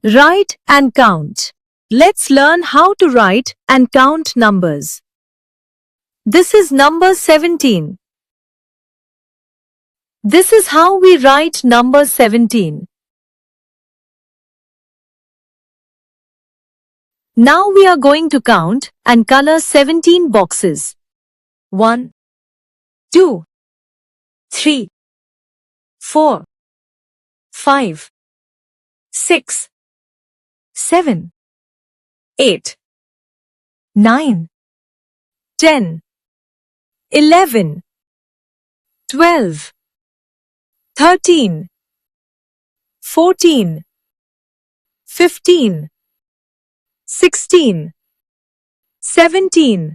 Write and count. Let's learn how to write and count numbers. This is number 17. This is how we write number 17. Now we are going to count and color 17 boxes. 1, 2, 3, 4, 5, 6, 7, 8, 9, 10, 11, 12, 13, 14, 15, 16, 17,